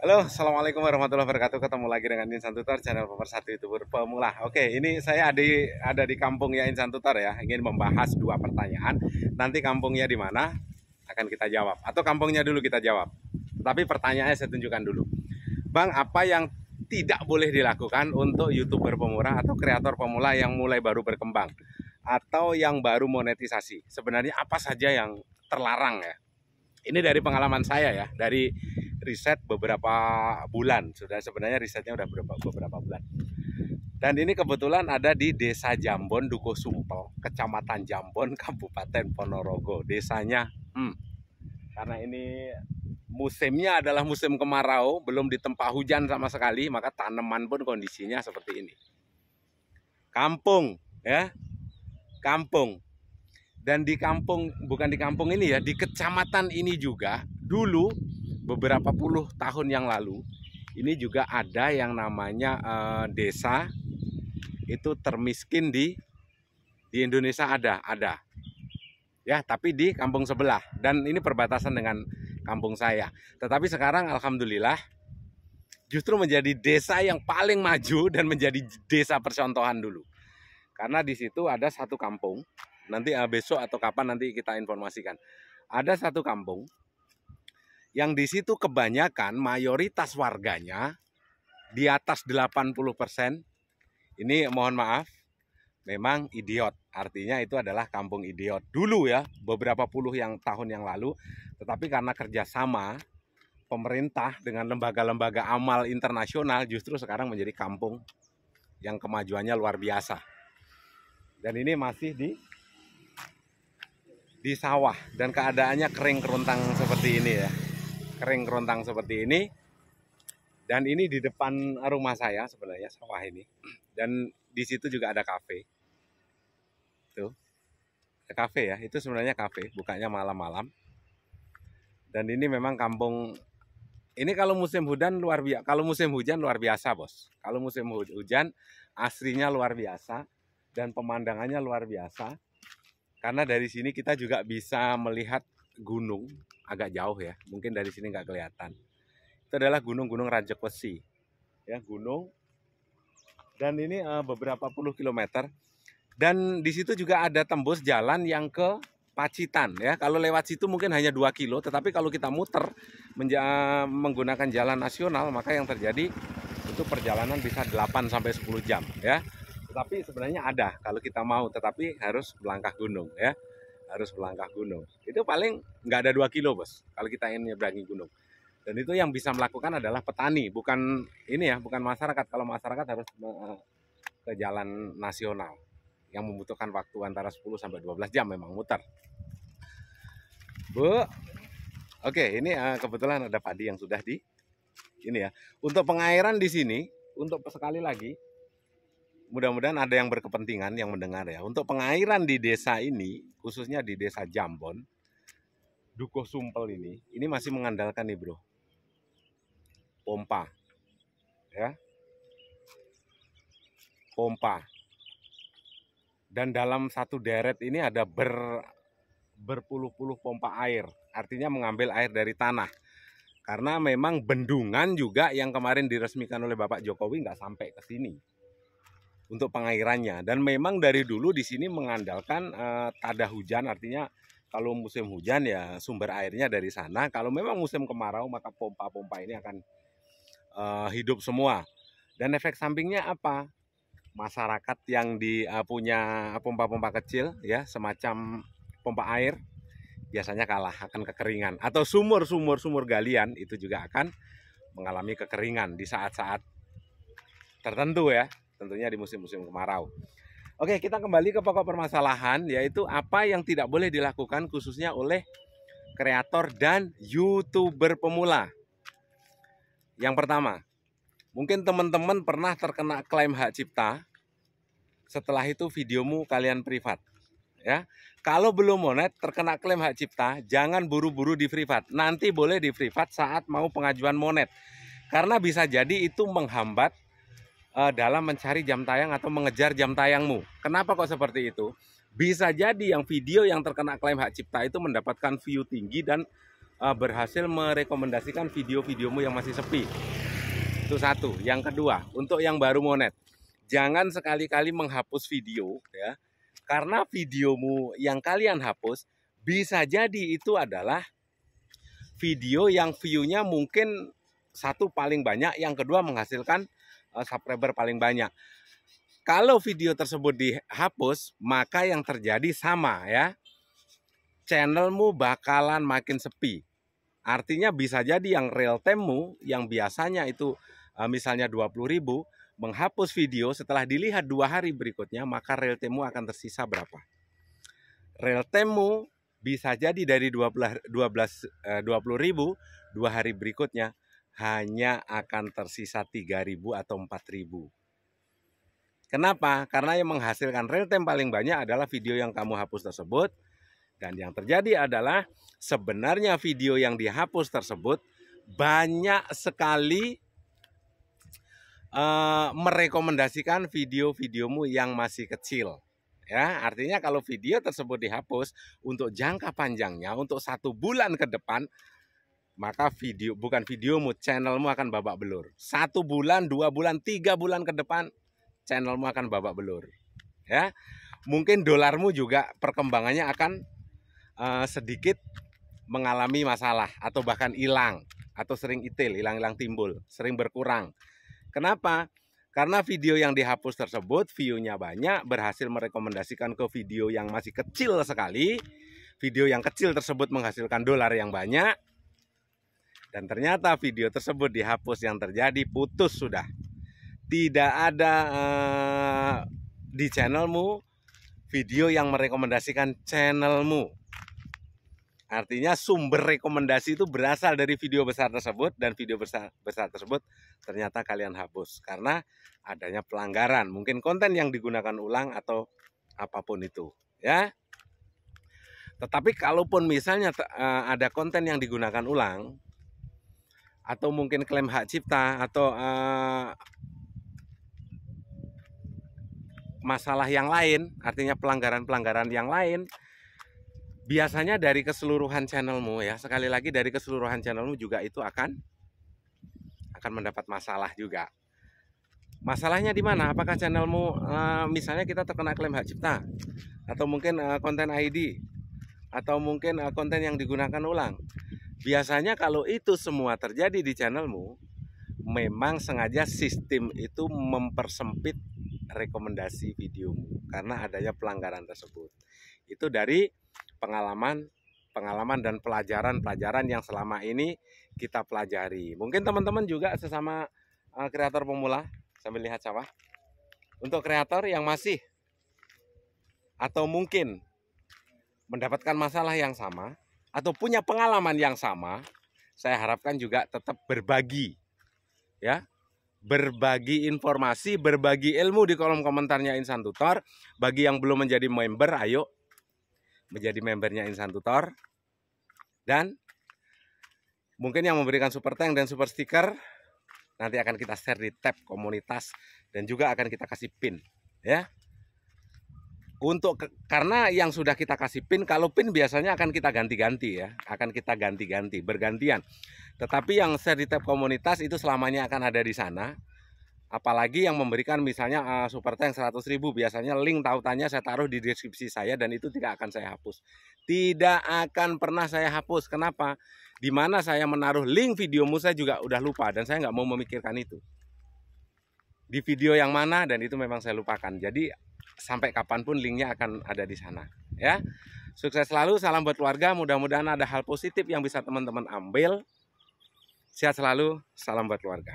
Halo, assalamualaikum warahmatullahi wabarakatuh. Ketemu lagi dengan Insan Tutor, channel pemersatu YouTuber pemula. Oke, ini saya ada di kampungnya Insan Tutor ya. Ingin membahas dua pertanyaan. Nanti kampungnya di mana akan kita jawab, atau kampungnya dulu kita jawab. Tapi pertanyaannya saya tunjukkan dulu. Bang, apa yang tidak boleh dilakukan untuk YouTuber pemula atau kreator pemula yang mulai baru berkembang atau yang baru monetisasi? Sebenarnya apa saja yang terlarang ya? Ini dari pengalaman saya ya, dari riset beberapa bulan. Sebenarnya risetnya udah beberapa bulan. Dan ini kebetulan ada di Desa Jambon, Dukuh Sumpel, Kecamatan Jambon, Kabupaten Ponorogo. Desanya, karena ini musimnya adalah musim kemarau, belum ditempa hujan sama sekali, maka tanaman pun kondisinya seperti ini. Kampung, ya, kampung. Dan di kampung, bukan di kampung ini ya, di kecamatan ini juga dulu beberapa puluh tahun yang lalu ini juga ada yang namanya desa itu termiskin di Indonesia, ada ya, tapi di kampung sebelah, dan ini perbatasan dengan kampung saya. Tetapi sekarang alhamdulillah justru menjadi desa yang paling maju dan menjadi desa percontohan dulu, karena di situ ada satu kampung. Nanti besok atau kapan nanti kita informasikan. Ada satu kampung yang di situ kebanyakan mayoritas warganya di atas 80%. Ini mohon maaf, memang idiot. Artinya itu adalah kampung idiot dulu ya, beberapa puluh tahun yang lalu. Tetapi karena kerjasama pemerintah dengan lembaga-lembaga amal internasional, justru sekarang menjadi kampung yang kemajuannya luar biasa. Dan ini masih di sawah, dan keadaannya kering kerontang seperti ini ya, kering kerontang seperti ini. Dan ini di depan rumah saya sebenarnya sawah ini, dan di situ juga ada kafe. Tuh, ada kafe ya, itu sebenarnya kafe, bukanya malam-malam. Dan ini memang kampung ini kalau musim hujan luar biasa, kalau musim hujan luar biasa bos. Kalau musim hujan aslinya luar biasa dan pemandangannya luar biasa. Karena dari sini kita juga bisa melihat gunung agak jauh ya, mungkin dari sini nggak kelihatan. Itu adalah gunung Rajegwesi, ya, gunung. Dan ini beberapa puluh kilometer. Dan di situ juga ada tembus jalan yang ke Pacitan ya. Kalau lewat situ mungkin hanya 2 kilo, tetapi kalau kita muter menggunakan jalan nasional, maka yang terjadi itu perjalanan bisa 8 sampai 10 jam ya. Tetapi sebenarnya ada kalau kita mau, tetapi harus melangkah gunung ya, harus melangkah gunung. Itu paling nggak ada 2 kilo bos kalau kita ingin nyeberangi gunung. Dan itu yang bisa melakukan adalah petani, bukan ini ya, bukan masyarakat. Kalau masyarakat harus ke jalan nasional yang membutuhkan waktu antara 10 sampai 12 jam memang muter. Bu, oke, ini kebetulan ada padi yang sudah ini ya. Untuk pengairan di sini, untuk sekali lagi, mudah-mudahan ada yang berkepentingan yang mendengar ya. Untuk pengairan di desa ini, khususnya di Desa Jambon, Dukuh Sumpel ini masih mengandalkan nih bro, pompa, ya, pompa. Dan dalam satu deret ini ada berpuluh-puluh pompa air, artinya mengambil air dari tanah. Karena memang bendungan juga yang kemarin diresmikan oleh Bapak Jokowi nggak sampai ke sini untuk pengairannya. Dan memang dari dulu di sini mengandalkan tada hujan, artinya kalau musim hujan ya sumber airnya dari sana. Kalau memang musim kemarau maka pompa-pompa ini akan hidup semua. Dan efek sampingnya apa? Masyarakat yang punya pompa-pompa kecil ya, semacam pompa air, biasanya kalah, akan kekeringan. Atau sumur galian itu juga akan mengalami kekeringan di saat-saat tertentu ya, tentunya di musim-musim kemarau. Oke, kita kembali ke pokok permasalahan, yaitu apa yang tidak boleh dilakukan khususnya oleh kreator dan YouTuber pemula. Yang pertama, mungkin teman-teman pernah terkena klaim hak cipta. Setelah itu videomu kalian privat ya. Kalau belum monet terkena klaim hak cipta, jangan buru-buru di privat. Nanti boleh di privat saat mau pengajuan monet. Karena bisa jadi itu menghambat dalam mencari jam tayang atau mengejar jam tayangmu. Kenapa kok seperti itu? Bisa jadi yang video yang terkena klaim hak cipta itu mendapatkan view tinggi dan berhasil merekomendasikan video-videomu yang masih sepi. Itu satu. Yang kedua, untuk yang baru monet, jangan sekali-kali menghapus video ya. Karena videomu yang kalian hapus bisa jadi itu adalah video yang view-nya mungkin satu paling banyak, yang kedua menghasilkan subscriber paling banyak. Kalau video tersebut dihapus, maka yang terjadi sama ya. Channelmu bakalan makin sepi. Artinya bisa jadi yang real time-mu yang biasanya itu misalnya 20.000, menghapus video setelah dilihat 2 hari berikutnya, maka real time-mu akan tersisa berapa? Real time-mu bisa jadi dari 20.000, 2 hari berikutnya hanya akan tersisa 3.000 atau 4.000. Kenapa? Karena yang menghasilkan real time paling banyak adalah video yang kamu hapus tersebut. Dan yang terjadi adalah sebenarnya video yang dihapus tersebut banyak sekali merekomendasikan video-videomu yang masih kecil. Ya, artinya kalau video tersebut dihapus untuk jangka panjangnya, untuk 1 bulan ke depan, maka bukan videomu, channelmu akan babak belur. 1 bulan, 2 bulan, 3 bulan ke depan, channelmu akan babak belur. Ya, mungkin dolarmu juga perkembangannya akan sedikit mengalami masalah atau bahkan hilang atau sering hilang timbul, sering berkurang. Kenapa? Karena video yang dihapus tersebut view-nya banyak, berhasil merekomendasikan ke video yang masih kecil sekali. Video yang kecil tersebut menghasilkan dolar yang banyak. Dan ternyata video tersebut dihapus, yang terjadi putus sudah. Tidak ada di channelmu video yang merekomendasikan channelmu. Artinya sumber rekomendasi itu berasal dari video besar tersebut, dan video besar tersebut ternyata kalian hapus karena adanya pelanggaran, mungkin konten yang digunakan ulang atau apapun itu ya. Tetapi kalaupun misalnya ada konten yang digunakan ulang atau mungkin klaim hak cipta atau masalah yang lain, artinya pelanggaran-pelanggaran yang lain, biasanya dari keseluruhan channelmu ya, sekali lagi dari keseluruhan channelmu juga itu akan mendapat masalah juga. Masalahnya di mana? Apakah channelmu misalnya kita terkena klaim hak cipta, atau mungkin konten ID, atau mungkin konten yang digunakan ulang. Biasanya kalau itu semua terjadi di channelmu, memang sengaja sistem itu mempersempit rekomendasi videomu karena adanya pelanggaran tersebut. Itu dari pengalaman dan pelajaran yang selama ini kita pelajari. Mungkin teman-teman juga sesama kreator pemula, sambil lihat sawah. Untuk kreator yang masih atau mungkin mendapatkan masalah yang sama atau punya pengalaman yang sama, saya harapkan juga tetap berbagi ya. Berbagi informasi, berbagi ilmu di kolom komentarnya Insan Tutor. Bagi yang belum menjadi member, ayo menjadi membernya Insan Tutor. Dan mungkin yang memberikan super thank dan super sticker nanti akan kita share di tab komunitas dan juga akan kita kasih pin ya. Karena yang sudah kita kasih pin, kalau pin biasanya akan kita ganti-ganti ya, akan kita ganti-ganti bergantian. Tetapi yang share di tab komunitas itu selamanya akan ada di sana. Apalagi yang memberikan misalnya super thank 100.000, biasanya link tautannya saya taruh di deskripsi saya dan itu tidak akan saya hapus. Tidak akan pernah saya hapus. Kenapa? Di mana saya menaruh link videomu saya juga udah lupa dan saya nggak mau memikirkan itu. Di video yang mana dan itu memang saya lupakan. Jadi sampai kapanpun linknya akan ada di sana ya. Sukses selalu, salam buat keluarga. Mudah-mudahan ada hal positif yang bisa teman-teman ambil. Sehat selalu, salam buat keluarga.